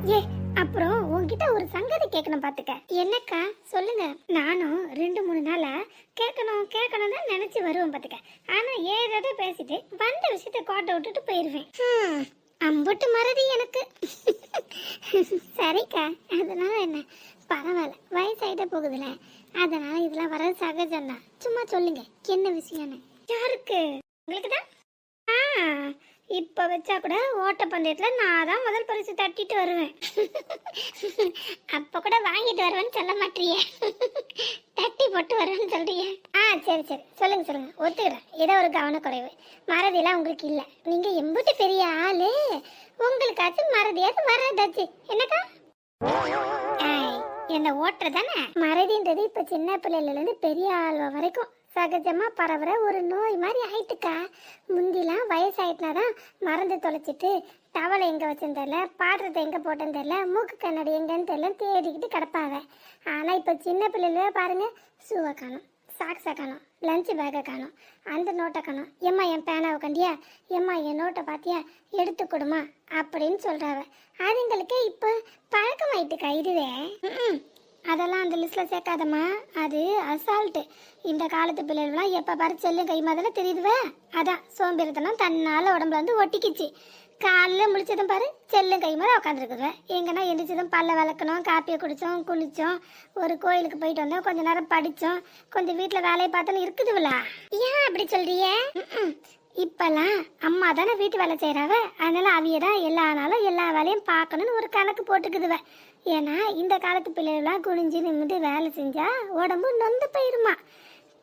ஏ அப்புறம் உன்கிட்ட ஒரு சங்கதி கேட்கணும் பாத்துக்க. என்னக்கா சொல்லுங்க. நானும் 2-3 நாளா கேட்கணும் கேட்கணும் தான் நினைச்சு வருவேன் பாத்துக்க. ஆனா ஏதோ பேசிட்டு வந்த விஷயத்த கோட்டை விட்டுட்டு போயிருவேன். அம்புட்டு மறதி எனக்கு. சரிக்கா, அதனால என்ன, பரவாயில்ல, வயசாயிட்டே போகுதுல, அதனால இதெல்லாம் வர சகஜம்தான். சும்மா சொல்லுங்க என்ன விஷயம்னு. யாருக்கு? உங்களுக்கு தான். இப்ப வச்சா கூட ஓட்டப்பந்தயத்துல நான் தான் முதல் பரிசு தட்டிட்டு வருவேன். அப்ப கூட வாங்கிட்டு வருவேன்னு சொல்ல மாட்டியே, தட்டி போட்டு வருவேன்னு சொல்றீங்க. சரி சரி, சொல்லுங்க சொல்லுங்க, ஒத்துக்கிறேன். ஏதோ ஒரு கவனக்குறைவு, மறதியெல்லாம் உங்களுக்கு இல்ல. நீங்க எம்பிட்டு பெரிய ஆளு, உங்களுக்காச்சும் மறதியாச்சும் வராதாச்சு என்னக்கா? என்ன ஓட்டுற தானே மறதின்றது. இப்ப சின்ன பிள்ளைல இருந்து பெரிய ஆள் வரைக்கும் சகஜமா பரவுற ஒரு நோய் மாதிரி ஆயிட்டுக்கா. முந்திலாம் வயசாயிட்டுனாதான் மறந்து தொலைச்சிட்டு டவலை எங்க வச்சுன்னு தெரியல, பாத்திரத்தை எங்க போட்டேன்னு தெரியல, மூக்கு கண்ணாடி எங்கன்னு தெரியல தேடிக்கிட்டு கிடப்பாங்க. ஆனா இப்ப சின்ன பிள்ளைல பாருங்க, ஷூவை காணும், சாக்ஸை காணும், லஞ்ச் பேக்கை காணும், அந்த நோட்டை காணும். எம்மா என் பேனாவை கண்டியா, எம்மா என் நோட்டை பாத்தியா, எடுத்து கொடுமா அப்படின்னு சொல்றாவ. அதுங்களுக்கு இப்ப பழக்கமாயிட்டுக்கா இதுவே. அதெல்லாம் அந்த லிஸ்ட்ல சேர்க்காதம்மா, அது அசால்ட்டு. இந்த காலத்து பிள்ளைகள்லாம் எப்ப பாரு செல்லும் கை மாதிரி தெரியுதுவே. அதான் சோம்பேறித்தனம் தன்னால உடம்புல வந்து ஒட்டிக்கிச்சு. காலையில் முழிச்சதும் பாரு செல்லும் கை மாதிரி உட்காந்துருக்குதுவேன். எங்கன்னா எந்திரிச்சதும் பல்ல விளக்கணும், காப்பியை குடித்தோம், குளித்தோம், ஒரு கோயிலுக்கு போயிட்டு வந்தோம், கொஞ்ச நேரம் படித்தோம், கொஞ்சம் வீட்டில் வேலையை பார்த்தோன்னு இருக்குதுங்களா? ஏன் அப்படி சொல்றிய? இப்பெல்லாம் அம்மா தானே வீட்டு வேலை செய்கிறாவ, அதனால அவிய தான் எல்லா நாளும் எல்லா வேலையும் பார்க்கணும்னு ஒரு கணக்கு போட்டுக்குதுவ. ஏன்னா இந்த காலத்து பிள்ளைகள்லாம் குனிஞ்சு நிமிந்து வேலை செஞ்சா உடம்பு நொந்து போயிருமா.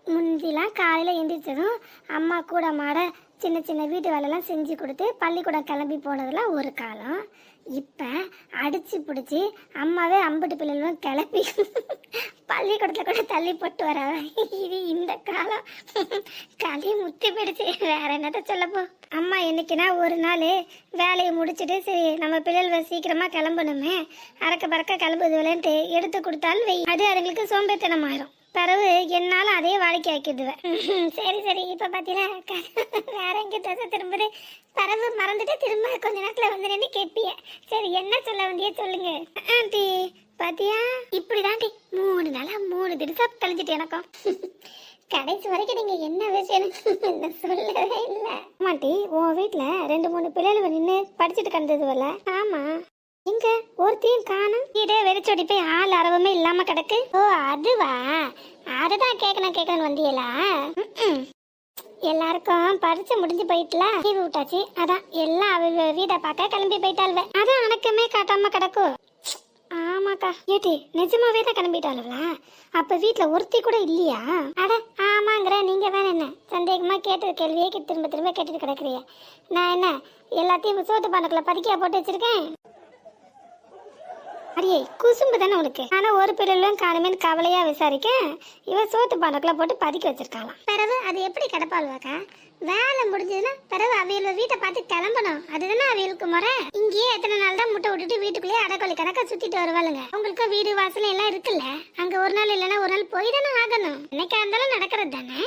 முந்திலாம் காலையில் எந்திரிச்சதும் அம்மா கூட மாட சின்ன சின்ன வீட்டு வேலைலாம் செஞ்சு கொடுத்து பள்ளிக்கூடம் கிளம்பி போனதெல்லாம் ஒரு காலம். இப்போ அடிச்சு பிடிச்சி அம்மாவே அம்பட்டு பிள்ளைகளும் கிளப்பி பள்ளிக்கூடத்தில் கூட தள்ளி போட்டு வராவ. இது இந்த காலம். களி முத்தி போயிடுச்சு, வேற என்னத்த சொல்லப்போ. அம்மா என்னைக்குன்னா ஒரு நாள் வேலையை முடிச்சுட்டு சரி நம்ம பிள்ளைகள் சீக்கிரமாக கிளம்பணுமே, அறக்க பறக்க கிளம்புது விளையாண்டு எடுத்து கொடுத்தாலும் வெய், அது அதுங்களுக்கு சோம்பேத்தனம் ஆயிரும். பிறகு என்னாலும் அதே வாழ்க்கை ஆக்கிடுவேன். சரி சரி, இப்ப பாத்தீங்களா வேற எங்க தசை திரும்புது, பிறகு மறந்துட்டு திரும்ப கொஞ்ச நேரத்துல வந்து நின்று கேட்பிய. சரி என்ன சொல்ல வந்தியே சொல்லுங்க. ஆண்டி பாத்தியா, இப்படிதாண்டி 3 நாளா 3 தினம் கழிஞ்சிட்டு எனக்கும். கடைசி வரைக்கும் நீங்க என்ன விஷயம் சொல்லவே இல்லை. ஆமாட்டி, உன் வீட்டுல 2-3 பிள்ளைகள் நின்று படிச்சுட்டு கிடந்ததுவல்ல? ஆமா, எங்க ஒருத்தையும் காணும், இதே வெறிச்சோடி போய் ஆள் அரவமே இல்லாம கிடக்கு. ஓ அதுவா, அதுதான் கேட்கணும் வந்தியலா? எல்லாருக்கும் பரிச்சை முடிஞ்சு போயிட்டுல, லீவு விட்டாச்சு, அதான் எல்லாம் அவ வீட்டை பார்க்க கிளம்பி போயிட்டாள்வ. அதான் அணக்கமே காட்டாம கிடக்கும். ஆமாக்கா. ஏட்டி நிஜமாவே தான் கிளம்பிட்டாளுங்களா? அப்ப வீட்டுல ஒருத்தி கூட இல்லையா? அட ஆமாங்கிற, நீங்க வேற என்ன சந்தேகமா கேட்டு கேள்வியே திரும்ப திரும்ப கேட்டுட்டு கிடக்குறிய. நான் என்ன எல்லாத்தையும் சோத்து பானைக்குள்ள பதுக்கியா போட்டு வச்சிருக்கேன்? அடியே குசும்பு தானே உனக்கு. ஆனா ஒரு பிள்ளைகளும் காணுமேனு கவலையா விசாரிக்க இவ சோத்து பானைக்குள்ள போட்டு பதுக்கி வச்சிருக்காளாம். பிறகு அது எப்படி கிடப்பாளுவாக்கா? வேலை முடிஞ்சதுன்னா பிறகு அவியல வீட்டை பார்த்து கிளம்பணும், அதுதானே அவியலுக்கு முறை. இங்கேயே எத்தனை நாள் தான் முட்டை விட்டுட்டு வீட்டுக்குள்ளேயே அடக்கொலி கணக்கா சுத்திட்டு வருவாளுங்க. உங்களுக்கு வீடு வாசல் எல்லாம் இருக்குல்ல, அங்க ஒரு நாள் இல்லைன்னா ஒரு நாள் போய் தானே ஆகணும். என்னைக்கா இருந்தாலும் நடக்கிறது தானே.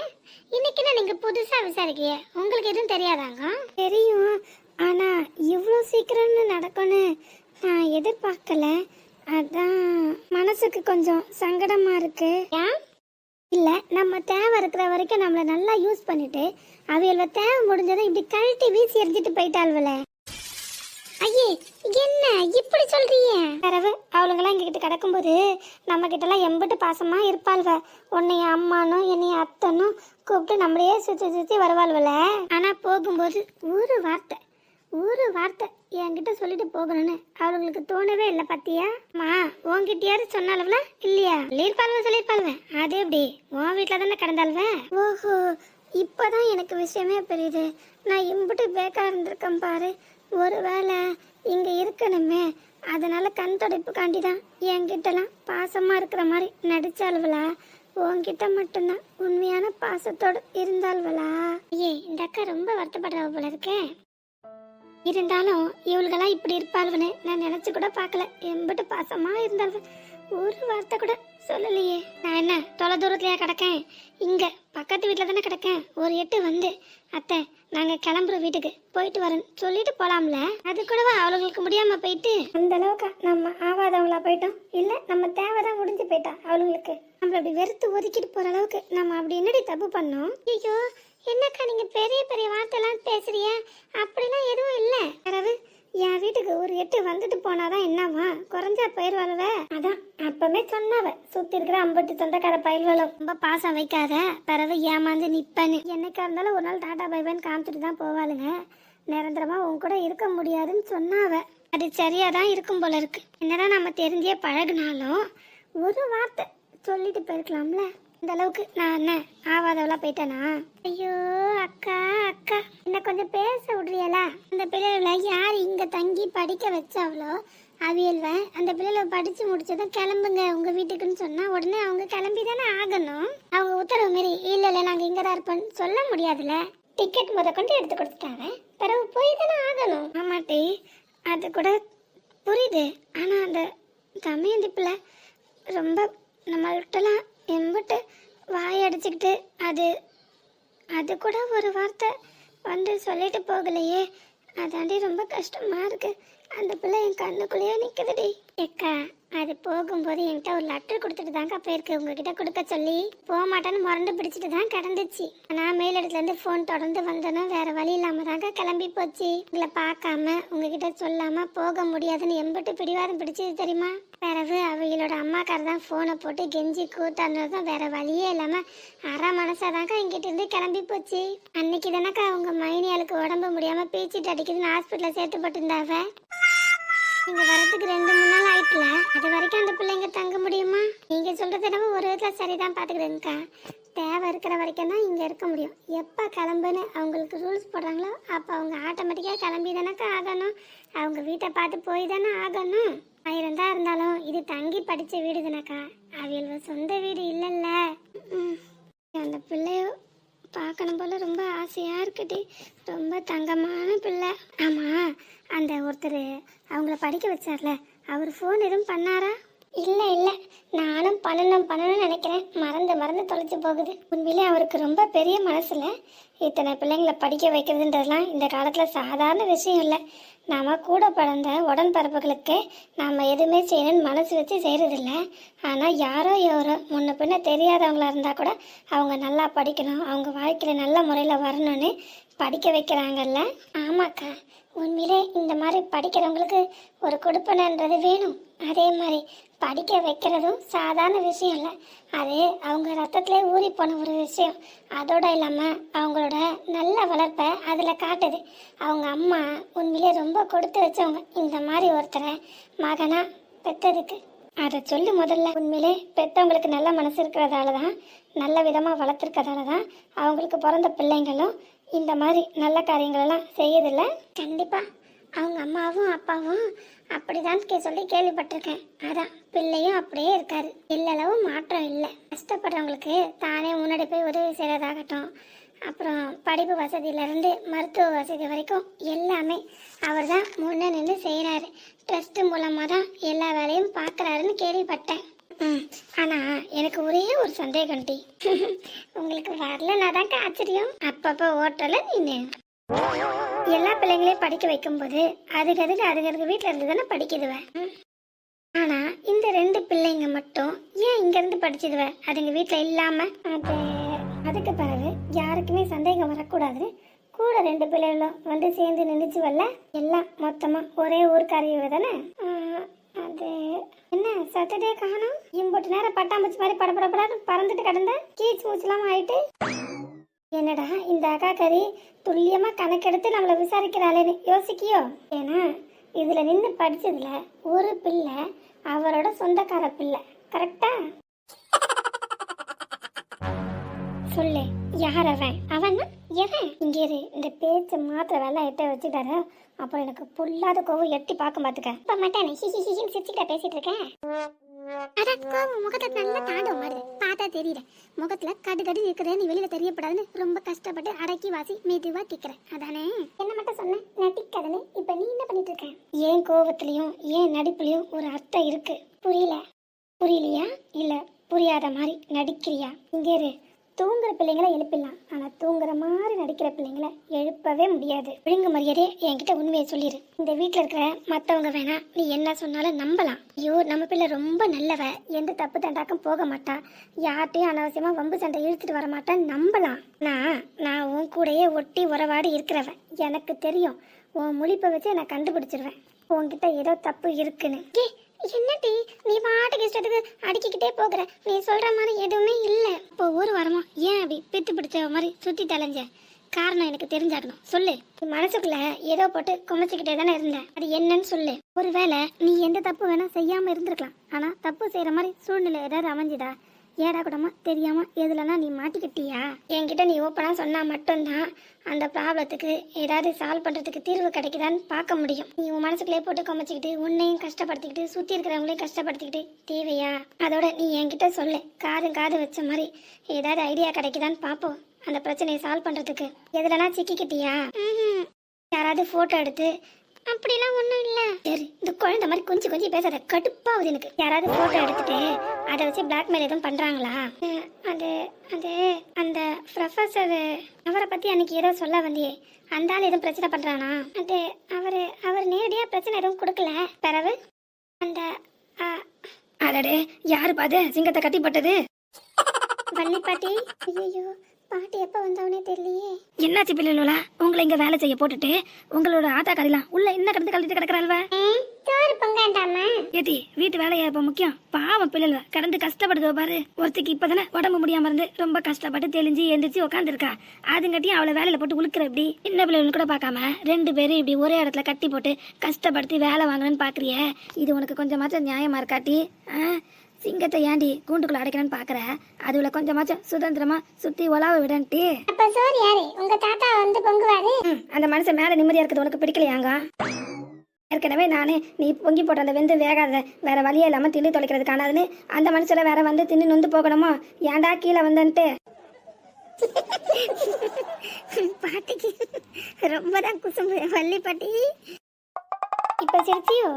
இன்னைக்குன்னா நீங்க புதுசா விசாரிக்கிய, உங்களுக்கு எதுவும் தெரியாதாங்க? தெரியும், ஆனா இவ்வளவு சீக்கிரம்னு நடக்கும்னு நான் எதிர்பார்க்கல. அதான் மனசுக்கு கொஞ்சம் சங்கடமா இருக்கு. ஏன் இல்ல, நம்ம தேவை இருக்கிற வரைக்கும் நம்மள நல்லா யூஸ் பண்ணிட்டு அவையில தேவை முடிஞ்சதை இப்படி கழட்டி வீசி எரிஞ்சிட்டு போயிட்டாள்வல. ஐயே என்ன இப்படி சொல்றீங்க? பிறகு அவளுங்கெல்லாம் எங்ககிட்ட கிடக்கும்போது நம்ம கிட்ட எல்லாம் எம்பிட்டு பாசமா இருப்பாள்வ. உன்னைய அம்மானும் என்னைய அத்தனும் கூப்பிட்டு நம்மளையே சுத்தி சுத்தி வருவாள்வல. ஆனா போகும்போது ஒரு வார்த்தை என்கிட்ட சொல்லிட்டு போகணும்னு அவளுங்களுக்கு தோணவே இல்லை. பத்தியா மா, உன்கிட்டயாரு சொன்னாலுவல இல்லையா? சொல்லிருப்பாளுவ. அது எப்படி உன் வீட்டுல தானே கிடந்தாளுவ? ஓஹோ, இப்பதான் எனக்கு விஷயமே புரியுது. நான் இம்பிட்டு பேக்கா இருந்திருக்கேன் பாரு. ஒருவேளை இங்க இருக்கணுமே, அதனால கண் தொடைப்பு காண்டிதான் என்கிட்டலாம் பாசமா இருக்கிற மாதிரி நடிச்சாளுவலா? உன்கிட்ட மட்டும்தான் உண்மையான பாசத்தோடு இருந்தாள்வலா? ஏ இந்த அக்கா ரொம்ப வருத்தப்படுறவ போல இருக்கேன். இருந்தாலும் இவளுக்கெல்லாம் இப்படி இருப்பாள்வனு நான் நினைச்சு கூட பார்க்கல. எம்பிட்டு பாசமா இருந்தாள்வ, ஒரு வார்த்தை கூட சொல்லலையே. நான் என்ன தொலை தூரத்துலயா கிடக்கேன்? இங்க பக்கத்து வீட்டுல தானே கிடக்கேன். ஒரு எட்டு வந்து அத்தை நாங்க கிளம்புறோம் வீட்டுக்கு, போயிட்டு வரோம் சொல்லிட்டு போலாம்ல. அது கூடவா அவளுங்களுக்கு முடியாம போயிட்டு? அந்த அளவுக்கு நம்ம ஆவாதவங்களா போயிட்டோம், இல்ல நம்ம தேவைதான் முடிஞ்சு போயிட்டா அவளுங்களுக்கு? நம்மள அப்படி வெறுத்து ஒதுக்கிட்டு போற அளவுக்கு நம்ம அப்படி என்னடி தப்பு பண்ணோம்? ஐயோ என்னக்கா நீங்க பெரிய பெரிய வார்த்தைலாம் பேசுறிய? அப்படிலாம் எதுவும் இல்ல. யாராவது என் வீட்டுக்கு ஒரு எட்டு வந்துட்டு போனாதான் என்னவா, குறைஞ்சா போயிருவாளவ. அதான் அப்பவே சொன்னாவ, சுத்தி இருக்கிற அம்பட்டு சொந்தக்கார பயில்வளும் ரொம்ப பாசம் வைக்காத, பிறகு ஏமாந்து நிப்பன்னு. என்னைக்கா இருந்தாலும் ஒரு நாள் டாடா பைபன் காமிச்சிட்டு தான் போவாளுங்க, நிரந்தரமா உன் கூட இருக்க முடியாதுன்னு சொன்னாவ. அது சரியாதான் இருக்கும் போல இருக்கு. என்னதான் நம்ம தெரிஞ்சே பழகினாலும் ஒரு வார்த்தை சொல்லிட்டு போயிருக்கலாம்ல. இந்த அளவுக்கு நான் என்ன ஆவாதவளா போயிட்டேனா? ஐயோ அக்கா அக்கா, என்ன கொஞ்சம் பேச விடுறியலா? அந்த பிள்ளைகளை யார் இங்க தங்கி படிக்க வச்சாவளோ அவியல்வ, அந்த பிள்ளைகளை படிச்சு முடிச்சதும் கிளம்புங்க உங்க வீட்டுக்குன்னு சொன்னா உடனே அவங்க கிளம்பி தானே ஆகணும். அவங்க உத்தரவு மாரி இல்ல இல்ல நாங்க இங்கதான் இருப்போம்னு சொல்ல முடியாதுல்ல. டிக்கெட் முத கொண்டு எடுத்து கொடுத்துட்டாங்க, பிறகு போய் தானே ஆகணும். ஆமாட்டி அது கூட புரியுது. ஆனா அந்த தமையந்தி பிள்ளை ரொம்ப நம்மள்கிட்டலாம் எம்பிட்டு வாய் அடிச்சுக்கிட்டு அது அது கூட ஒரு வார்த்தை வந்து சொல்லிட்டு போகலையே, அதாண்டி ரொம்ப கஷ்டமா இருக்கு. அந்த பிள்ளை என் கண்ணுக்குள்ளேயே நிற்குதுடி. ஏக்கா அது போகும்போது என்கிட்ட ஒரு லெட்டர் கொடுத்துட்டு தாங்க போயிருக்கு, உங்ககிட்ட கொடுக்க சொல்லி. போக மாட்டேன்னு முரண்டு பிடிச்சிட்டு தான் கிடந்துச்சு. ஆனால் மேலிடத்துலேருந்து ஃபோன் தொடர்ந்து வந்தோன்னா வேற வழி இல்லாமல் தாங்க கிளம்பி போச்சு. உங்களை பார்க்காம உங்ககிட்ட சொல்லாம போக முடியாதுன்னு எம்பிட்டு பிடிவாதம் பிடிச்சது தெரியுமா? பிறகு அவங்களோட அம்மாக்கார தான் ஃபோனை போட்டு கெஞ்சி கூட்டானது தான் வேற வழியே இல்லாமல் அரை மனசாதாங்க இங்கிட்ட இருந்து கிளம்பி போச்சு. அன்னைக்கு தானக்கா அவங்க மைனியாளுக்கு உடம்பு முடியாமல் பீச்சிட்டு அடிக்குதுன்னு ஹாஸ்பிட்டலில் சேர்த்து போட்டுருந்தாவ. நீங்க வரதுக்கு 2-3 நாள் ஆயிட்டுல, அது வரைக்கும் அந்த பிள்ளைங்க தங்க முடியுமா? நீங்க சொல்றது என்னவோ ஒரு விதத்துல சரிதான். பாத்துக்கிறேங்கக்கா, தேவை இருக்கிற வரைக்கும் தான் இங்க இருக்க முடியும். எப்ப கிளம்புன்னு அவங்களுக்கு ரூல்ஸ் போடுறாங்களோ அப்ப அவங்க ஆட்டோமேட்டிக்கா கிளம்பி தானக்கா ஆகணும். அவங்க வீட்டை பார்த்து போய் தானே ஆகணும். 1000 தான் இருந்தாலும் இது தங்கி படிச்ச வீடு தானக்கா, அவங்களோட சொந்த வீடு இல்லைல்ல. அந்த பிள்ளைய பார்க்கணும் போல ரொம்ப ஆசையா இருக்குடி. ரொம்ப தங்கமான பிள்ளை. ஆமா, அந்த ஒருத்தர் அவங்கள படிக்க வச்சார்ல, அவர் ஃபோன் எதுவும் பண்ணாரா? இல்லை இல்லை, நானும் பண்ணணும்னு நினைக்கிறேன், மறந்து தொலைச்சு போகுது. உண்மையிலே அவருக்கு ரொம்ப பெரிய மனசுல இத்தனை பிள்ளைங்களை படிக்க வைக்கிறதுன்றதுலாம் இந்த காலத்தில் சாதாரண விஷயம் இல்லை. நாம கூட பிறந்த உடன்பரப்புகளுக்கு நாம் எதுவுமே செய்யணும்னு மனசு வச்சு செய்கிறதில்ல. ஆனால் யாரோ முன்ன பின்ன தெரியாதவங்களா இருந்தால் கூட அவங்க நல்லா படிக்கணும், அவங்க வாழ்க்கையில் நல்ல முறையில் வரணும்னு படிக்க வைக்கிறாங்கல்ல. ஆமாக்கா, உண்மையிலே இந்த மாதிரி படிக்கிறவங்களுக்கு ஒரு கொடுப்பனன்றது வேணும். அதே மாதிரி படிக்க வைக்கிறதும் சாதாரண விஷயம் இல்லை, அது அவங்க ரத்தத்திலே ஊறி போன ஒரு விஷயம். அதோட இல்லாமல் அவங்களோட நல்ல வளர்ப்பை அதில் காட்டுது. அவங்க அம்மா உண்மையிலே ரொம்ப கொடுத்து வச்சவங்க இந்த மாதிரி ஒருத்தரை மகனா பெற்றதுக்கு. அதை சொல்லி முதல்ல. உண்மையிலே பெற்றவங்களுக்கு நல்ல மனசு இருக்கிறதால தான், நல்ல விதமாக வளர்த்துருக்கிறதால தான் அவங்களுக்கு பிறந்த பிள்ளைங்களும் இந்த மாதிரி நல்ல காரியங்களெல்லாம் செய்யதில்லை. கண்டிப்பாக அவங்க அம்மாவும் அப்பாவும் அப்படிதான் சொல்லி கேள்விப்பட்டிருக்கேன். அதான் பிள்ளையும் அப்படியே இருக்காரு, எல்லளவும் மாற்றம் இல்லை. கஷ்டப்படுறவங்களுக்கு தானே முன்னாடி போய் உதவி செய்கிறதாகட்டும், அப்புறம் படிப்பு வசதியிலேருந்து மருத்துவ வசதி வரைக்கும் எல்லாமே அவர் தான் முன்னே நின்று செய்கிறாரு. ட்ரஸ்ட் மூலமாக தான் எல்லா வேலையும் பார்க்குறாருன்னு கேள்விப்பட்டேன். ஆனால் எனக்கு ஒரே ஒரு சந்தேகம் டி, உங்களுக்கு வரலன்னா தாங்க ஆச்சரியம். அப்பப்போ ஓட்டல நீ எல்லா பிள்ளைங்களையும் படிக்க வைக்கும்போது அதுக்கு வீட்டில் இருந்து தானே படிக்குதுவேன். ஆனால் இந்த 2 பிள்ளைங்க மட்டும் ஏன் இங்கேருந்து படிச்சுதுவ, அதுங்க வீட்டில் இல்லாமல்? அதுக்கு பிறகு யாருக்குமே சந்தேகம் வரக்கூடாதுன்னு கூட 2 பிள்ளைகளும் வந்து சேர்ந்து நின்றுச்சு வரல. எல்லாம் மொத்தமாக ஒரே ஊருக்காரியவ தானே. அது என்ன சட்டடே காணும், இம்போட்டு நேரம் பட்டாம்பூச்சி மாதிரி படப்படப்படான்னு பறந்துட்டு கிடந்த கீச்சு மூச்சலாம ஆயிட்டு. என்னடா இந்த அக்கா கறி துல்லியமா கணக்கெடுத்து நம்மளை விசாரிக்கிறாளேன்னு யோசிக்கியோ? ஏன்னா இதுல நின்று படிச்சதுல ஒரு பிள்ளை அவரோட சொந்தக்கார பிள்ளை. கரெக்டா? சொல்லு, யார் அவன்? அவன்னா எவன்? இங்கே இந்த பேச்சு மாத்திர வேலை எட்ட வச்சுட்டாரு, அப்புறம் எனக்கு புல்லாத கோவம் எட்டி பார்க்க மாட்டுக்க. இப்ப மாட்டேன் சிரிச்சுக்கிட்ட பேசிட்டு இருக்கேன். அதான் கோவம் முகத்துல நல்லா தாண்டவம் மாறுது, பார்த்தா தெரியல. முகத்துல கடு இருக்கிறது நீ வெளியில தெரியப்படாதுன்னு ரொம்ப கஷ்டப்பட்டு அடக்கி வாசி மெதுவா திக்கிறேன். அதானே என்ன மட்டும் சொன்ன நடிக்காதனே. இப்ப நீ என்ன பண்ணிட்டு இருக்க? ஏன் கோவத்திலையும் ஏன் நடிப்புலயும் ஒரு அர்த்தம் இருக்கு. புரியலையா? இல்ல புரியாத மாதிரி நடிக்கிறியா? இங்கே தூங்குற பிள்ளைங்களை எழுப்பிடலாம், ஆனா தூங்குற மாதிரி நடிக்கிற பிள்ளைங்களை எழுப்பவே முடியாது. ஒழுங்கு மரியாதையே என்கிட்ட உண்மையை சொல்லிடு. இந்த வீட்டுல இருக்கிற மத்தவங்க வேணா நீ என்ன சொன்னாலும் நம்பலாம். ஐயோ நம்ம பிள்ளை ரொம்ப நல்லவ, எந்த தப்பு தண்டாக்கம் போக மாட்டா, யார்ட்டையும் அனாவசியமா வம்பு சண்டை இழுத்துட்டு வர மாட்டான்னு நம்பலாம். நான் உன் கூடயே ஒட்டி உறவாடி இருக்கிறவன், எனக்கு தெரியும். உன் முழிப்பை வச்சு நான் கண்டுபிடிச்சிருவேன் உன்கிட்ட ஏதோ தப்பு இருக்குன்னு. என்னடி நீ பாட்டுக்கு இஷ்டத்துக்கு அடிக்கிட்டே போகிற, நீ சொல்ற மாதிரி எதுவுமே இல்லை. இப்போ ஒரு வாரமா ஏன் அப்படி பித்து பிடிச்ச மாதிரி சுத்தி தலைஞ்ச? காரணம் எனக்கு தெரிஞ்சாகணும், சொல்லு. நீ மனசுக்குள்ள ஏதோ போட்டு குமைச்சிக்கிட்டே தானே இருந்த, அது என்னன்னு சொல்லு. ஒருவேளை நீ எந்த தப்பு வேணா செய்யாம இருந்திருக்கலாம், ஆனா தப்பு செய்யற மாதிரி சூழ்நிலை ஏதாவது அமைஞ்சுதா? ஏடா கூடமா தெரியாம எதுலனா நீ மாட்டிக்கிட்டியா? என்கிட்ட நீ ஓப்பனா சொன்னா மட்டும்தான் அந்த ப்ராப்ளத்துக்கு ஏதாவது சால்வ் பண்றதுக்கு தீர்வு கிடைக்குதான்னு பார்க்க முடியும். நீ உன் மனசுக்குள்ளே போட்டு குமைச்சிக்கிட்டு உன்னையும் கஷ்டப்படுத்திக்கிட்டு சுத்தி இருக்கிறவங்களையும் கஷ்டப்படுத்திக்கிட்டு தேவையா? அதோட நீ என்கிட்ட சொல்லு, காது வச்ச மாதிரி ஏதாவது ஐடியா கிடைக்குதான்னு பார்ப்போம் அந்த பிரச்சனையை சால்வ் பண்றதுக்கு. எதுலனா சிக்கிக்கிட்டியா? யாராவது போட்டோ எடுத்து அப்படிலாம் ஒன்றும் இல்லை. சரி, இந்த குழந்தை மாதிரி கொஞ்சம் பேசாத, கடுப்பாகுது எனக்கு. யாராவது ஃபோட்டோ எடுத்துட்டு அதை வச்சு பிளாக்மெயில் எதுவும் பண்ணுறாங்களா? அது அது அந்த ப்ரொஃபஸர் அவரை பற்றி அன்னைக்கு ஏதோ சொல்ல வந்தியே, அந்த ஆள் எதுவும் பிரச்சனை பண்ணுறானா? அது அவர் நேரடியாக பிரச்சனை எதுவும் கொடுக்கல. பிறகு அந்த அடடே யாரு பாது சிங்கத்தை கட்டி போட்டது? வள்ளி பாட்டி. ஐயோ பாட்டி எப்ப வந்தவனே தெரியலையே. என்னாச்சு பிள்ளைகளா, உங்களை இங்க வேலை செய்ய போட்டுட்டு உங்களோட ஆத்தா கறிலாம் உள்ள என்ன கடந்து கழிட்டு கிடக்குறாள்வ? சோறு பொங்காண்டாமா ஏட்டி, வீட்டு வேலையா இப்ப முக்கியம்? பாவம் பிள்ளைல கடந்து கஷ்டப்படுதோ பாரு. ஒருத்திக்கு இப்பதானே உடம்பு முடியாம இருந்து ரொம்ப கஷ்டப்பட்டு தெளிஞ்சு எந்திரிச்சு உட்காந்துருக்கா. அதுங்கட்டியும் அவளை வேலையில போட்டு உழுக்கிற இப்படி சின்ன பிள்ளைகள் கூட பார்க்காம 2 பேரும் இப்படி ஒரே இடத்துல கட்டி போட்டு கஷ்டப்படுத்தி வேலை வாங்கணும்னு பாக்குறிய? இது உனக்கு கொஞ்சமாச்சும் நியாயமா இருக்காட்டி? சிங்கத்தை ஏண்டி கூண்டுக்குள்ள அடைக்கணும்னு பாக்குற? அதுல கொஞ்சமாச்சும் சுதந்திரமா சுத்தி உலாவ விடன்ட்டு. அப்ப சோறு யாரு? உங்க தாத்தா வந்து பொங்குவாரு. அந்த மனுஷன் மேல நிம்மதியா இருக்குது உனக்கு பிடிக்கலையாங்க? ஏற்கனவே நானே நீ பொங்கி போட்ட அந்த வெந்து வேகாத வேற வழியே இல்லாம தின்னு தொலைக்கிறது காணாதுன்னு அந்த மனுஷல வேற வந்து தின்னு நொந்து போகணுமோ? ஏன்டா கீழே வந்தன்ட்டு? பாட்டிக்கு ரொம்பதான் குசும்பு வள்ளி பாட்டி. இப்ப சிரிச்சியோ?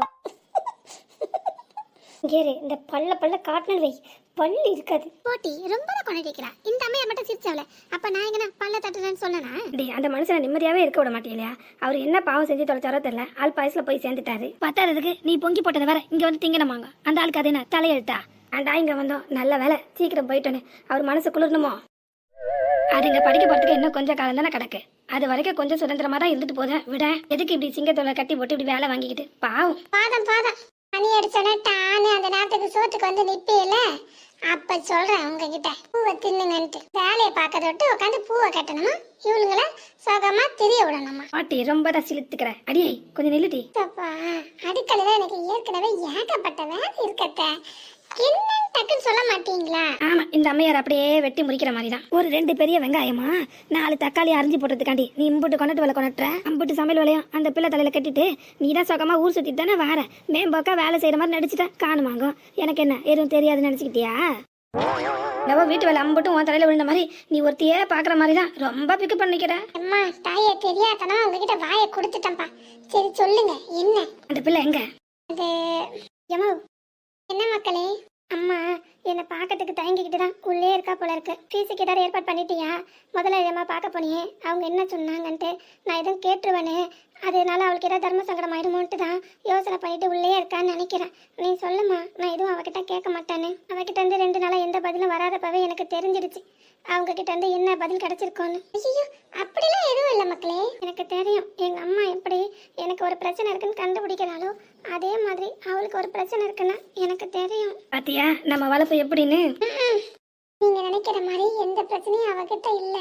இந்த பல்ல காட்டினல் வை, பல்லு இருக்காது. போட்டி ரொம்ப தான் கொண்டாடிக்கிறா. இந்த அம்மையை மட்டும் சிரிச்சாவல, அப்ப நான் எங்க பல்ல தட்டுறேன்னு சொன்னா? அந்த மனுஷனை நிம்மதியாவே இருக்க விட மாட்டேலையா? அவர் என்ன பாவம் செஞ்சு தொலைச்சாரோ தெரியல, ஆள் பாயசுல போய் சேர்ந்துட்டாரு. பத்தாததுக்கு நீ பொங்கி போட்டதை வேற இங்க வந்து திங்கணுமாங்க. அந்த ஆளுக்கு அது என்ன தலையெழுத்தா? ஆண்டா இங்க வந்தோம், நல்ல வேலை சீக்கிரம் போயிட்டோன்னு அவர் மனசு குளிரணுமோ? அது இங்க படிக்க போறதுக்கு இன்னும் கொஞ்சம் காலம் தானே கிடக்கு. அது வரைக்கும் கொஞ்சம் சுதந்திரமா தான் இருந்துட்டு போதேன் விட. எதுக்கு இப்படி சிங்கத்தோட கட்டி போட்டு இப்படி வேலை வாங்கிக்கிட்டு? பாவம். பாதம் மணி அடிச்சோன்னா டானு அந்த நேரத்துக்கு சோத்துக்கு வந்து நிப்பேல, அப்ப சொல்றேன் உங்ககிட்ட பூவை தின்னுங்கன்ட்டு. வேலையை பார்க்கறத விட்டு உட்காந்து பூவை கட்டணுமா? இவளுங்களை சோகமா திரிய விடணுமா? பாட்டி ரொம்ப தான் சிலுத்துக்கிற. அடியே கொஞ்சம் நில்லுடி. அடுக்கலையில எனக்கு ஏற்கனவே ஏகப்பட்ட வேலை இருக்கத்த, என்ன டக்குன்னு சொல்ல மாட்டீங்களா? ஆமா, இந்த அம்மையார் அப்படியே வெட்டி முறிக்கிற மாதிரி தான். ஒரு 2 பெரிய வெங்காயமா 4 தக்காளி அரிஞ்சு போட்டதுக்காண்டி நீ இம்புட்டு கொண்டுட்டு வேலை கொண்டுற அம்புட்டு சமையல் வேலையும் அந்த பிள்ளை தலையில கட்டிட்டு நீ தான் சொகமா ஊர் சுத்திட்டு தானே வார. மேம்போக்கா வேலை செய்யற மாதிரி நடிச்சுட்டேன் காணுமாங்க. எனக்கு என்ன எதுவும் தெரியாதுன்னு நினைச்சுக்கிட்டியா? நம்ம வீட்டு வேலை அம்புட்டும் உன் தலையில விழுந்த மாதிரி நீ ஒருத்தையே பாக்குற மாதிரி தான் ரொம்ப பிக்கப் பண்ணிக்கிற. அம்மா தாயே தெரியாதனா உங்ககிட்ட வாயை கொடுத்துட்டேன்ப்பா. சரி சொல்லுங்க என்ன? அந்த பிள்ளை எங்க? அது ஏமா என்ன மக்களே? அம்மா என்னை பார்க்கறதுக்கு தயங்கிக்கிட்டு தான் உள்ளே இருக்கா போல இருக்கு. ஃபீஸுக்கு ஏதாவது ஏற்பாடு பண்ணிட்டியா? முதல்ல இதம்மா பார்க்க போனியே, அவங்க என்ன சொன்னாங்கன்ட்டு நான் எதுவும் கேட்டுருவேனே, அதனால அவளுக்கு ஏதாவது தர்ம சங்கடம் ஆயிடுமோன்ட்டு தான் யோசனை பண்ணிட்டு உள்ளே இருக்கான்னு நினைக்கிறேன். நீ சொல்லுமா, நான் எதுவும் அவகிட்ட கேட்க மாட்டேன்னு. அவகிட்ட இருந்து 2 நாளா எந்த பதிலும் வராதப்பவே எனக்கு தெரிஞ்சிடுச்சு அவங்க கிட்ட இருந்து என்ன பதில் கிடைச்சிருக்கோன்னு. ஐயோ அப்படிலாம் எதுவும் இல்லை மக்களே, எனக்கு தெரியும் எங்க அம்மா எப்படி எனக்கு ஒரு பிரச்சனை இருக்குன்னு கண்டுபிடிக்கிறாளோ அதே மாதிரி அவளுக்கு ஒரு பிரச்சனை இருக்குன்னா எனக்கு தெரியும். பாத்தியா நம்ம வளர்ப்பு எப்படின்னு? நீங்க நினைக்கிற மாதிரி எந்த பிரச்சனையும் அவகிட்ட இல்ல.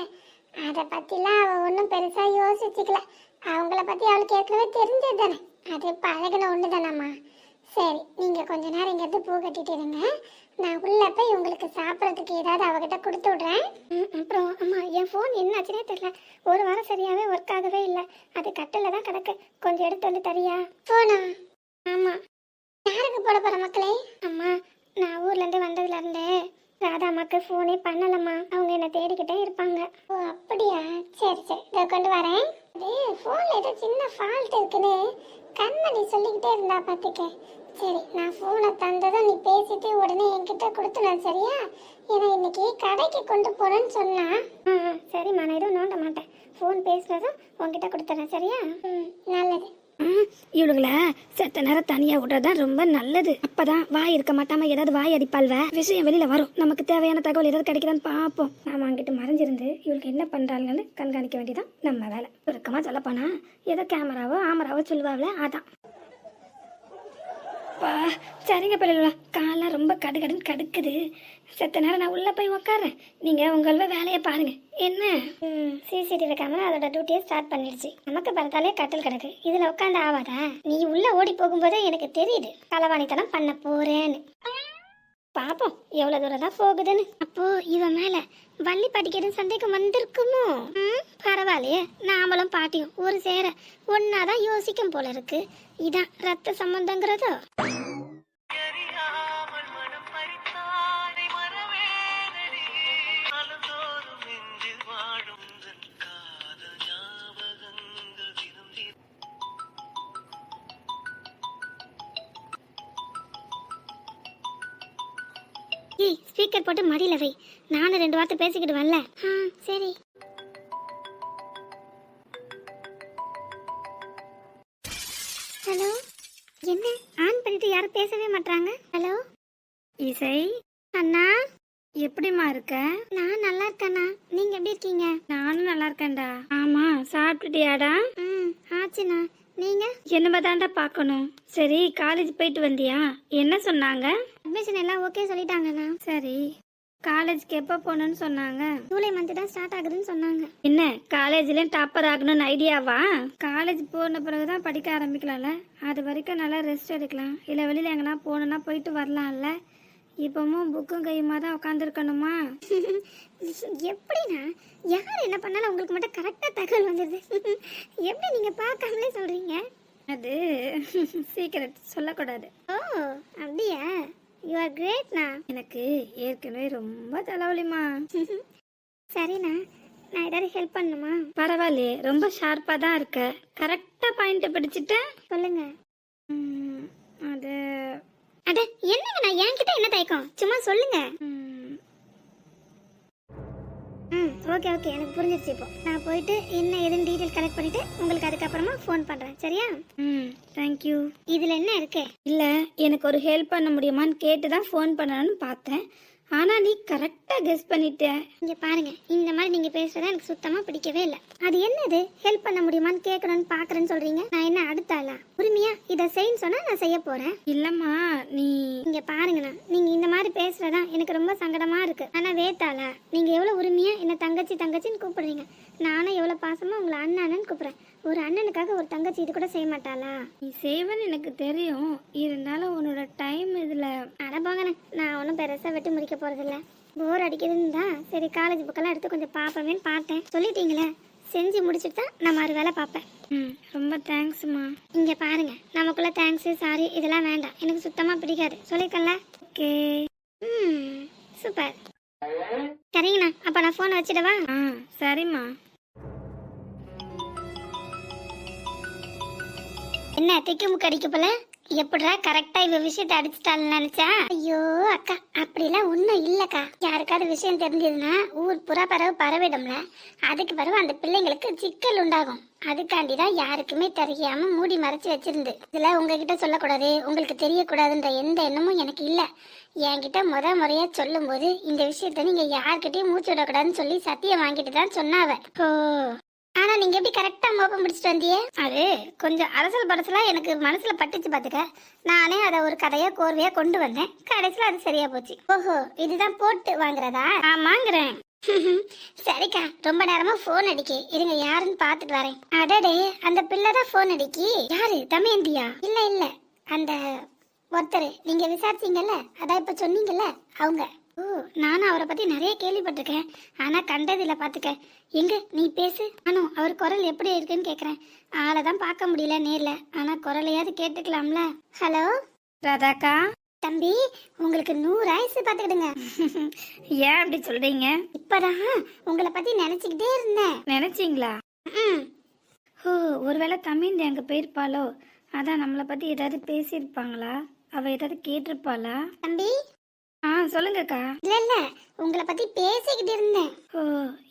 அதை பத்திலாம் அவ ஒன்றும் பெருசா யோசிச்சுக்கல. அவங்கள பத்தி அவளுக்கு ஏற்கனவே தெரிஞ்சது தானே, அது பழகின ஒண்ணு தானம்மா. சரி நீங்க கொஞ்ச நேரம் இங்கிருந்து பூ கட்டிட்டு இருங்க, நான் உள்ள போய் உங்களுக்கு சாப்பிட்றதுக்கு ஏதாவது அவகிட்ட கொடுத்து விடுறேன். அப்புறம் அம்மா என் ஃபோன் என்னாச்சுன்னே தெரியல, ஒரு வாரம் சரியாவே ஒர்க் ஆகவே இல்லை. அது கட்டில தான் கிடக்கு, கொஞ்சம் எடுத்து வந்து தரியா? போனா? ஆமா. யாருக்கு போட போற மக்களே? அம்மா நான் ஊர்ல இருந்து வந்ததுல இருந்தே ராதா அம்மாக்கு ஃபோனே பண்ணலம்மா, அவங்க என்ன தேடிக்கிட்டே இருப்பாங்க. ஓ அப்படியா, சரி சரி இதை கொண்டு வரேன். ஃபோன்ல ஏதோ சின்ன ஃபால்ட் இருக்குன்னு கண்மணி சொல்லிக்கிட்டே இருந்தா பாத்துக்க. சரி, நான் ஃபோனை தந்ததும் நீ பேசிட்டு உடனே என்கிட்ட கொடுத்துன சரியா? ஏன்னா இன்னைக்கு கடைக்கு கொண்டு போறேன்னு சொன்னா. சரிம்மா, நான் எதுவும் நோண்ட மாட்டேன். ஃபோன் பேசுனதும் உன்கிட்ட கொடுத்துறேன் சரியா? நல்லது. இவளுங்கள செத்த நேரம் தனியா விடுறதுதான் ரொம்ப நல்லது. அப்பதான் வாய் இருக்க மாட்டாம ஏதாவது வாய் அடிப்பாள்வ, விஷயம் வெளியில வரும். நமக்கு தேவையான தகவல் ஏதாவது கிடைக்குதான்னு பார்ப்போம். நாம அங்கிட்டு மறைஞ்சிருந்து இவளுக்கு என்ன பண்றாங்கன்னு கண்காணிக்க வேண்டியதான் நம்ம வேலை. சுருக்கமா சொல்ல போனா ஏதோ கேமராவோ ஆமராவோ சொல்லுவாங்களே அதான். சரிங்க பிள்ளைகளா, காலெல்லாம் ரொம்ப கடுகடுன்னு கடுக்குது. செத்த நேரம் நான் உள்ள போய் உட்காறேன், நீங்க உங்கள வேலையை பாருங்க என்ன. சிசிடிவி கேமரா அதோட டியூட்டியை ஸ்டார்ட் பண்ணிடுச்சு. நமக்கு பார்த்தாலே கட்டில் கிடக்கு, இதுல உட்காந்து ஆவாதா? நீ உள்ள ஓடி போகும்போதே எனக்கு தெரியுது களவாணித்தனம் பண்ண போறேன்னு. பாப்போம் எவ்வளவு தூரம் தான் போகுதுன்னு. அப்போ இவன் மேல வள்ளி படிக்கிறது சந்தேகம் வந்திருக்குமோ? பரவாயில்லையே, நாமளும் பாட்டியும் ஒரு சேர ஒன்னாதான் யோசிக்கும் போல இருக்கு. இதான் ரத்த சம்பந்தங்கிறதோ. ஏய், ஸ்பீக்கர் போட்டு மடியில வை, நானும் 2 வார்த்தை பேசிக்கிட்டு வரல. சரி. ஹலோ, என்ன ஆன் பண்ணிட்டு யாரும் பேசவே மாட்டாங்க? ஹலோ இசை, அண்ணா, எப்படிமா இருக்க? நான் நல்லா இருக்கேண்ணா, நீங்க எப்படி இருக்கீங்க? நானும் நல்லா இருக்கேன்டா. ஆமா, சாப்பிட்டுட்டியாடா? ஆச்சுண்ணா. நீங்க? என்னமா தாண்டா பார்க்கணும். சரி, காலேஜ் போயிட்டு வந்தியா? என்ன சொன்னாங்க? அட்மிஷன் எல்லாம் ஓகே சொல்லிட்டாங்கண்ணா. சரி, காலேஜ்க்கு எப்போ போகணும்னு சொன்னாங்க? ஜூலை மந்த் தான் ஸ்டார்ட் ஆகுதுன்னு சொன்னாங்க. என்ன காலேஜ்ல டாப்பர் ஆகணும்னு ஐடியாவா? காலேஜ் போன பிறகுதான் படிக்க ஆரம்பிக்கலாம்ல, அது வரைக்கும் நல்லா ரெஸ்ட் எடுக்கலாம். இல்லை வெளியில எங்கன்னா போகணுன்னா போயிட்டு வரலாம்ல. இப்பவும் புக்கும் கையுமா தான் உட்காந்துருக்கணுமா? எப்படிண்ணா, யார் என்ன பண்ணாலும் உங்களுக்கு மட்டும் கரெக்டாக தகவல் வந்துடுது? எப்படி நீங்க பார்க்காமலே சொல்றீங்க? அது சீக்கிரம் சொல்லக்கூடாது. ஓ அப்படியா? யூ ஆர் கிரேட்ண்ணா. எனக்கு ஏற்கனவே ரொம்ப தலைவலிமா. சரிண்ணா, நான் ஏதாவது ஹெல்ப் பண்ணணுமா? பரவாயில்லையே, ரொம்ப ஷார்ப்பாக தான் இருக்க. கரெக்டாக பாயிண்ட்டை பிடிச்சிட்டேன். சொல்லுங்க. அது அட என்னங்கண்ணா, என்கிட்ட என்ன தயக்கம், சும்மா சொல்லுங்க. ஓகே ஓகே, எனக்கு புரிஞ்சிருச்சு. இப்போ நான் போயிட்டு என்ன ஏதுன்னு டீட்டெயில் கலெக்ட் பண்ணிட்டு உங்களுக்கு அதுக்கப்புறமா ஃபோன் பண்றேன் சரியா? தேங்க்யூ. இதுல என்ன இருக்கு? இல்லை, எனக்கு ஒரு ஹெல்ப் பண்ண முடியுமான்னு கேட்டு தான் ஃபோன் பண்ணணும்னு பார்த்தேன். ஆனால் நீ கரெக்டாக கெஸ் பண்ணிட்ட. இங்க பாருங்க, இந்த மாதிரி நீங்க பேசுறதா எனக்கு சுத்தமா பிடிக்கவே இல்லை. அது என்னது ஹெல்ப் பண்ண முடியுமான்னு கேட்கணும்னு பாக்குறேன்னு சொல்றீங்க? நான் என்ன அடுத்தாளா? உரிமையா இதை செய்யன்னு சொன்னா நான் செய்ய போறேன். இல்லம்மா, நீ இங்க பாருங்கண்ணா, நீங்க இந்த மாதிரி பேசுறதா எனக்கு ரொம்ப சங்கடமா இருக்கு. ஆனா வேத்தாளா, நீங்க எவ்வளவு உரிமையா என்ன தங்கச்சி தங்கச்சின்னு கூப்பிடுறீங்க. நானும் எவ்வளவு பாசமா உங்களை அண்ணான்னு கூப்பிடுறேன். ஒரு அண்ணனுக்காக ஒரு தங்கச்சி இது கூட செய்ய மாட்டாளா? நீ செய்வன்னு எனக்கு தெரியும், இருந்தாலும் உன்னோட டைம் இதில். அட போங்கண்ணே, நான் ஒன்றும் பெருசாக வெட்டி முடிக்க போகிறதில்ல. போர் அடிக்குதுன்னு தான் சரி காலேஜ் புக்கெல்லாம் எடுத்து கொஞ்சம் பார்ப்பவேன்னு பார்த்தேன். சொல்லிட்டீங்களே, செஞ்சு முடிச்சுட்டு தான் நான் மறு வேலை பார்ப்பேன். ரொம்ப தேங்க்ஸ்மா. இங்கே பாருங்க, நமக்குள்ள தேங்க்ஸு சாரி இதெல்லாம் வேண்டாம், எனக்கு சுத்தமாக பிடிக்காது. சொல்லிக்கல? ஓகே. சூப்பர். சரிங்கண்ணா, அப்போ நான் ஃபோனை வச்சிடவா? சரிம்மா. என்ன திக்கு முக்கு அடிக்க போல? எப்படிடா கரெக்டா இவ விஷயத்தை அடிச்சுட்டான்னு நினைச்சா? ஐயோ அக்கா, அப்படிலாம் ஒன்றும் இல்லக்கா. யாருக்காவது விஷயம் தெரிஞ்சதுன்னா ஊர் புறா பரவிடும்ல, அதுக்கு பிறகு அந்த பிள்ளைங்களுக்கு சிக்கல் உண்டாகும். அதுக்காண்டி தான் யாருக்குமே தெரியாம மூடி மறைச்சு வச்சிருந்து. இதுல உங்ககிட்ட சொல்லக்கூடாது, உங்களுக்கு தெரியக்கூடாதுன்ற எந்த எண்ணமும் எனக்கு இல்ல. என்கிட்ட முறையா சொல்லும் போது இந்த விஷயத்த நீங்க யார்கிட்டயும் மூச்சு விடக்கூடாதுன்னு சொல்லி சத்தியம் வாங்கிட்டு தான் சொன்னாவ. ஓ, ஆனா நீங்க எப்படி கரெக்டா மோப்பம் பிடிச்சிட்டு வந்தியே? அது கொஞ்சம் அரசல் பரசலா எனக்கு மனசுல பட்டுச்சு பாத்துக்க. நானே அதை ஒரு கதையா கோர்வையா கொண்டு வந்தேன், கடைசியில அது சரியா போச்சு. ஓஹோ, இதுதான் போட்டு வாங்குறதா? ஆமாங்கிறேன். சரிக்கா, ரொம்ப நேரமா போன் அடிக்கி, இருங்க யாருன்னு பாத்துட்டு வரேன். அடடே, அந்த பிள்ளைதான் போன் அடிக்கி. யாரு? தமயந்தியா? இல்ல இல்ல, அந்த ஒருத்தர் நீங்க விசாரிச்சீங்கல்ல, அதான் இப்ப சொன்னீங்கல்ல அவங்க. ஓ, நானும் அவரை பத்தி நிறைய கேள்விப்பட்டிருக்கேன், ஆனா கண்டதில்ல பாத்துக்க. எங்க நீ பேசு. நானும் அவர் குரல் எப்படி இருக்குன்னு கேக்குறேன். ஆளை தான் பார்க்க முடியல நேர்ல, ஆனா குரலையாவது கேட்டுக்கலாம்ல. ஹலோ ராதாக்கா. தம்பி, உங்களுக்கு 100 ஆயுசு பாத்துக்கிடுங்க. ஏன் அப்படி சொல்றீங்க? இப்பதான் உங்களை பத்தி நினைச்சுக்கிட்டே இருந்தேன். நினைச்சீங்களா? ஓ, ஒருவேளை தமிழ் அங்க போயிருப்பாளோ, அதான் நம்மளை பத்தி ஏதாவது பேசியிருப்பாங்களா? அவ ஏதாவது கேட்டிருப்பாளா? தம்பி சொல்லுங்கக்கா. இல்ல உங்களை பத்தி பேசிக்கிட்டு இருந்தேன். ஓ,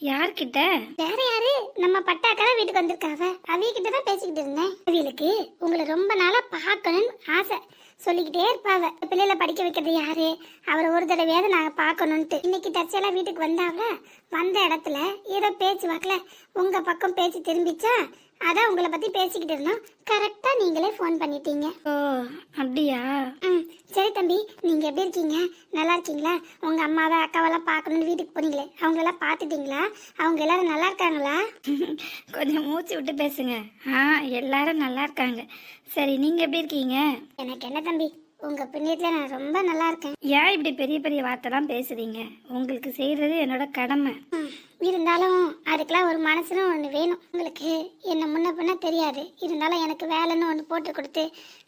யார்கிட்ட? வேற யாரு, நம்ம பட்டாக்கா வீட்டுக்கு வந்திருக்காவ, அவிய தான் பேசிக்கிட்டு இருந்தேன். அவிகளுக்கு உங்களை ரொம்ப நாளா பார்க்கணும்னு ஆசை சொல்லிக்கிட்டே இருப்பாவ. பிள்ளைல படிக்க வைக்கிறது யாரு, அவரை ஒரு தடவையாவது நாங்க பார்க்கணும்ட்டு. இன்னைக்கு தற்செயலா வீட்டுக்கு வந்தாவ. வந்த இடத்துல ஏதோ பேச்சு வாக்கல உங்க பக்கம் பேச்சு திரும்பிச்சா, அதான் உங்களை பத்தி பேசிக்கிட்டு இருந்தோம். கரெக்டா நீங்களே ஃபோன் பண்ணிட்டீங்க. ஓ, அப்படியா? சரி தம்பி, நீங்க எப்படி இருக்கீங்க? நல்லா இருக்கீங்களா? உங்க அம்மாவை அக்காவெல்லாம் பார்க்கணும்னு வீட்டுக்கு போனீங்களே, அவங்களெல்லாம் பார்த்துட்டீங்களா? அவங்க எல்லாரும் நல்லா இருக்காங்களா? கொஞ்சம் மூச்சு விட்டு பேசுங்க. எல்லாரும் நல்லா இருக்காங்க. சரி, நீங்க எப்படி இருக்கீங்க? எனக்கு என்ன தம்பி, உங்க புண்ணியத்துல நான் ரொம்ப நல்லா இருக்கேன். ஏன் இப்படி பெரிய பெரிய வார்த்தைலாம் பேசுறீங்க? உங்களுக்கு செய்யறது என்னோட கடமை. இருந்தாலும் அதுக்கெல்லாம் ஒரு மனசுன்னு ஒன்று வேணும். உங்களுக்கு என்ன முன்ன பின்ன தெரியாது, இருந்தாலும் எனக்கு வேலைன்னு ஒன்று போட்டு கொடுத்து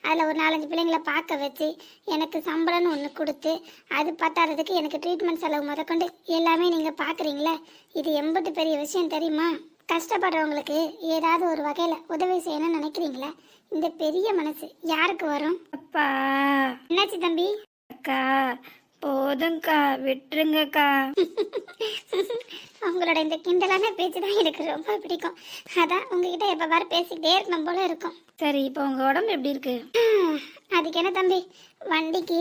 அதில் ஒரு 4-5 பிள்ளைங்களை பார்க்க வச்சு எனக்கு சம்பளம்னு ஒன்று கொடுத்து அது பத்தாததுக்கு எனக்கு ட்ரீட்மெண்ட் செலவு முதற்கொண்டு எல்லாமே நீங்கள் பார்க்குறீங்களே, இது எம்பட்டு பெரிய விஷயம் தெரியுமா? கஷ்டப்படுறவங்களுக்கு ஏதாவது ஒரு வகையில் உதவி செய்யணும்னு நினைக்கிறீங்களே, இந்த பெரிய மனசு யாருக்கு வரும்? அப்பா. என்னாச்சு தம்பி? அக்கா போதும்க்கா, விட்டுருங்கக்கா. உங்களோட இந்த கிண்டலான பேச்சு தான் எனக்கு ரொம்ப பிடிக்கும். அதான் உங்ககிட்ட எப்ப பாரு பேசிக்கிட்டே இருக்கணும் போல இருக்கும். சரி, இப்போ உங்க உடம்பு எப்படி இருக்கு? அதுக்கு என்ன தம்பி, வண்டிக்கு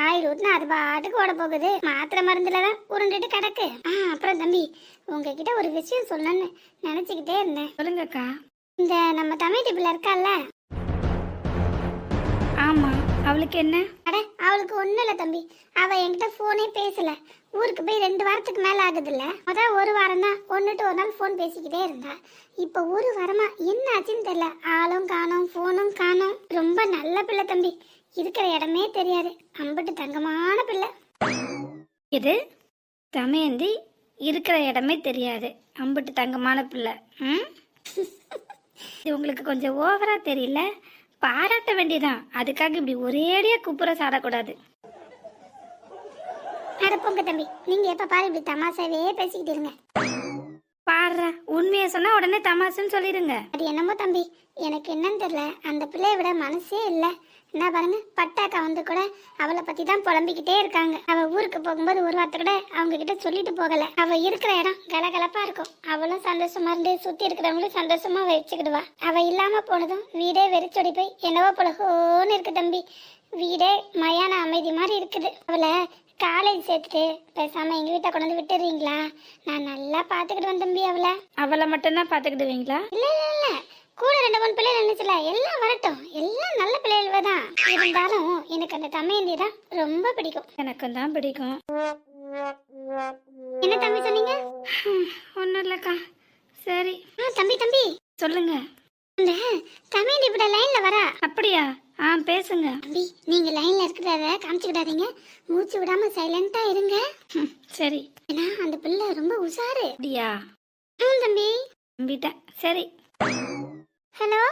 ஆயில் ஊத்துனா அது பாட்டுக்கு ஓட போகுது, மாத்திரை மருந்துலதான் உருண்டுட்டு கிடக்கு. அப்புறம் தம்பி, உங்ககிட்ட ஒரு விஷயம் சொல்லணும்னு நினைச்சுக்கிட்டே இருந்தேன். சொல்லுங்கக்கா. இந்த நம்ம தமிழ் பிள்ளை இருக்கால, ஆமா, அவளுக்கு என்ன? அட அவளுக்கு ஒண்ணும் இல்ல தம்பி, அவ என்கிட்ட போனே பேசல. ஊருக்கு போய் 2 வாரத்துக்கு மேல ஆகுதுல்ல. அதான் ஒரு வாரம் தான் ஒன்னுட்டு ஒரு நாள் போன் பேசிக்கிட்டே இருந்தா. இப்ப ஒரு வாரமா என்ன ஆச்சுன்னு தெரியல, ஆளும் காணோம் போனும் காணோம். ரொம்ப நல்ல பிள்ளை தம்பி, இருக்கிற இடமே தெரியாது, அம்பட்டு தங்கமான பிள்ளை. இது தமையந்தி இருக்கிற இடமே தெரியாது, அம்புட்டு தங்கமான பிள்ளை. இது உங்களுக்கு கொஞ்சம் ஓவரா தெரியல? பாராட்ட வேண்டியதான், அதுக்காக இப்படி ஒரேடியா குப்புற சாடக்கூடாது. அடப்போங்க தம்பி, நீங்க எப்ப பாரு இப்படி தமாசாவே பேசிக்கிட்டு இருங்க. பாடுற உண்மையை சொன்னா உடனே தமாசுன்னு சொல்லிடுங்க. அது என்னமோ தம்பி, எனக்கு என்னன்னு தெரியல, அந்த பிள்ளைய விட மனசே இல்ல. என்ன பாருங்க, பட்டாக்கா வந்து கூட அவளை பத்தி தான் புலம்பிக்கிட்டே இருக்காங்க. அவ ஊருக்கு போகும்போது ஒரு வார்த்தை கூட அவங்க கிட்ட சொல்லிட்டு போகல. அவ இருக்கிற இடம் கலகலப்பா இருக்கும், அவளும் சந்தோஷமா இருந்து சுத்தி இருக்கிறவங்களும் சந்தோஷமா வச்சுக்கிடுவா. அவ இல்லாம போனதும் வீடே வெறிச்சொடி போய் என்னவோ போலஹோன்னு இருக்கு தம்பி. வீடே மயான அமைதி மாதிரி இருக்குது. அவளை காலேஜ் சேர்த்துட்டு பேசாம எங்க வீட்டை கொண்டு வந்து விட்டுறீங்களா? நான் நல்லா பாத்துக்கிடுவேன் தம்பி. அவளை மட்டும்தான் பாத்துக்கிடுவீங்களா? இல்ல இல்ல இல்ல, கூட 2-3 பிள்ளைகள் நினைச்சல, எல்லாம் வரட்டும், எல்லாம் நல்ல பிள்ளைகள் தான். இருந்தாலும் எனக்கு அந்த தமையந்தி தான் ரொம்ப பிடிக்கும். எனக்கும் தான் பிடிக்கும். என்ன தம்பி சொன்னீங்க? ஒன்றும் இல்லைக்கா. சரி. தம்பி சொல்லுங்க. இந்த தமையந்தி இப்படி லைன்ல வரா. அப்படியா? பேசுங்க. தம்பி, நீங்க லைன்ல இருக்கிறத காமிச்சுக்கிடாதீங்க, மூச்சு விடாம சைலண்டா இருங்க. சரி. ஏன்னா அந்த பிள்ளை ரொம்ப உஷாரு. அப்படியா? தம்பி நம்பிட்டேன். சரி. ஹலோ